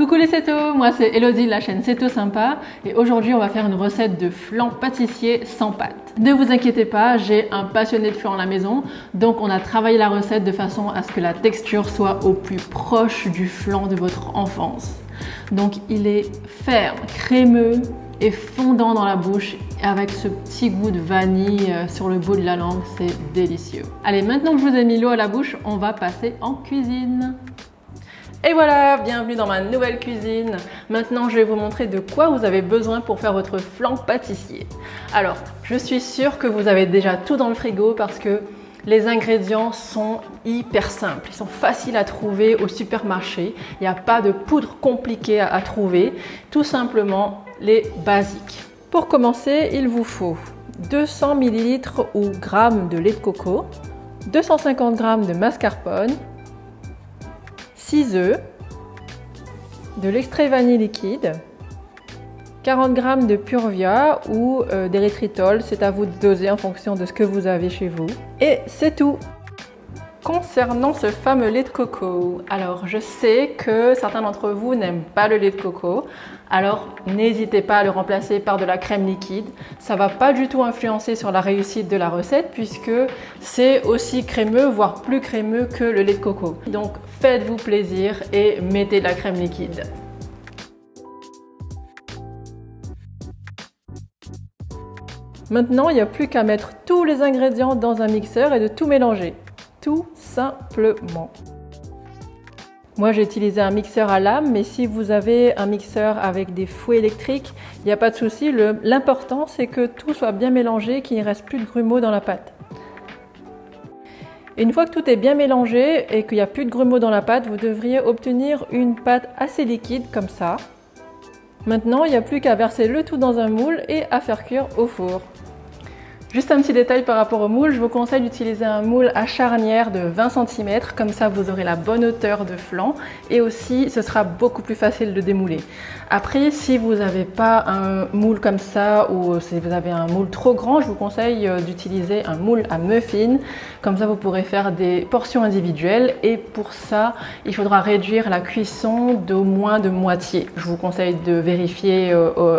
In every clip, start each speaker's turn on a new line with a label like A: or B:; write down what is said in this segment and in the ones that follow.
A: Coucou les Cétos, moi c'est Elodie de la chaîne Céto Sympa et aujourd'hui on va faire une recette de flan pâtissier sans pâte. Ne vous inquiétez pas, j'ai un passionné de flan à la maison, donc on a travaillé la recette de façon à ce que la texture soit au plus proche du flan de votre enfance. Donc il est ferme, crémeux et fondant dans la bouche avec ce petit goût de vanille sur le bout de la langue, c'est délicieux. Allez, maintenant que je vous ai mis l'eau à la bouche, on va passer en cuisine. Et voilà, bienvenue dans ma nouvelle cuisine. Maintenant, je vais vous montrer de quoi vous avez besoin pour faire votre flan pâtissier. Alors, je suis sûre que vous avez déjà tout dans le frigo parce que les ingrédients sont hyper simples. Ils sont faciles à trouver au supermarché. Il n'y a pas de poudre compliquée à trouver. Tout simplement, les basiques. Pour commencer, il vous faut 200 ml ou grammes de lait de coco, 250 g de mascarpone, 6 œufs, de l'extrait vanille liquide, 40 g de purvia ou d'érythritol, c'est à vous de doser en fonction de ce que vous avez chez vous. Et c'est tout! Concernant ce fameux lait de coco, alors je sais que certains d'entre vous n'aiment pas le lait de coco, alors n'hésitez pas à le remplacer par de la crème liquide. Ça ne va pas du tout influencer sur la réussite de la recette puisque c'est aussi crémeux, voire plus crémeux que le lait de coco. Donc faites-vous plaisir et mettez de la crème liquide. Maintenant, il n'y a plus qu'à mettre tous les ingrédients dans un mixeur et de tout mélanger. Tout simplement. Moi j'ai utilisé un mixeur à lame, mais si vous avez un mixeur avec des fouets électriques, il n'y a pas de souci. L'important c'est que tout soit bien mélangé, qu'il ne reste plus de grumeaux dans la pâte. Et une fois que tout est bien mélangé et qu'il n'y a plus de grumeaux dans la pâte, vous devriez obtenir une pâte assez liquide comme ça. Maintenant il n'y a plus qu'à verser le tout dans un moule et à faire cuire au four. Juste un petit détail par rapport au moule, je vous conseille d'utiliser un moule à charnière de 20 cm, comme ça vous aurez la bonne hauteur de flan et aussi ce sera beaucoup plus facile de démouler. Après, si vous n'avez pas un moule comme ça ou si vous avez un moule trop grand, je vous conseille d'utiliser un moule à muffin, comme ça vous pourrez faire des portions individuelles et pour ça il faudra réduire la cuisson d'au moins de moitié. Je vous conseille de vérifier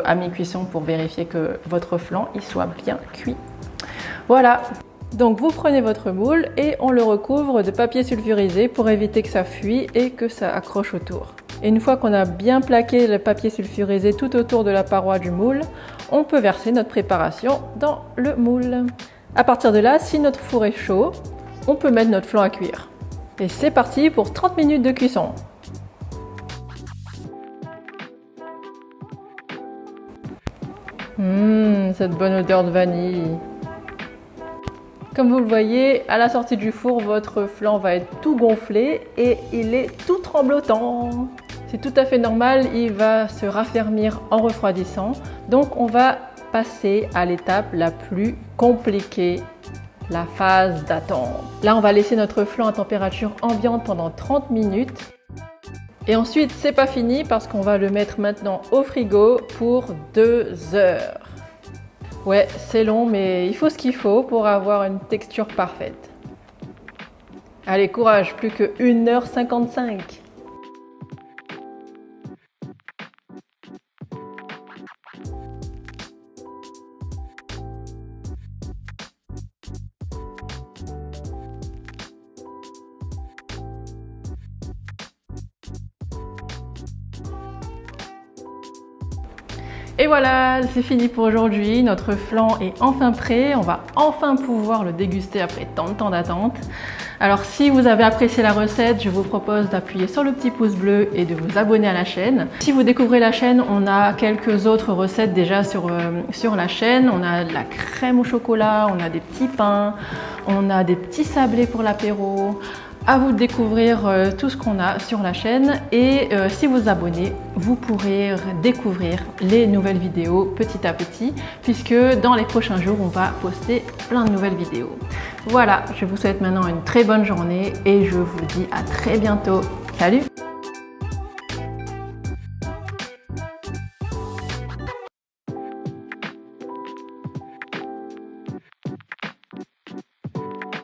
A: à mi-cuisson pour vérifier que votre flan il soit bien cuit. Voilà, donc vous prenez votre moule et on le recouvre de papier sulfurisé pour éviter que ça fuit et que ça accroche autour. Et une fois qu'on a bien plaqué le papier sulfurisé tout autour de la paroi du moule, on peut verser notre préparation dans le moule. À partir de là, si notre four est chaud, on peut mettre notre flan à cuire. Et c'est parti pour 30 minutes de cuisson. Cette bonne odeur de vanille. Comme vous le voyez, à la sortie du four, votre flan va être tout gonflé et il est tout tremblotant. C'est tout à fait normal, il va se raffermir en refroidissant. Donc on va passer à l'étape la plus compliquée, la phase d'attente. Là, on va laisser notre flan à température ambiante pendant 30 minutes. Et ensuite, c'est pas fini parce qu'on va le mettre maintenant au frigo pour 2 heures. Ouais, c'est long, mais il faut ce qu'il faut pour avoir une texture parfaite. Allez, courage, plus que 1h55. Et voilà, c'est fini pour aujourd'hui. Notre flan est enfin prêt. On va enfin pouvoir le déguster après tant de temps d'attente. Alors si vous avez apprécié la recette, je vous propose d'appuyer sur le petit pouce bleu et de vous abonner à la chaîne. Si vous découvrez la chaîne, on a quelques autres recettes déjà sur la chaîne. On a de la crème au chocolat, on a des petits pains, on a des petits sablés pour l'apéro. À vous de découvrir tout ce qu'on a sur la chaîne et si vous vous abonnez, vous pourrez découvrir les nouvelles vidéos petit à petit puisque dans les prochains jours, on va poster plein de nouvelles vidéos. Voilà, je vous souhaite maintenant une très bonne journée et je vous dis à très bientôt. Salut!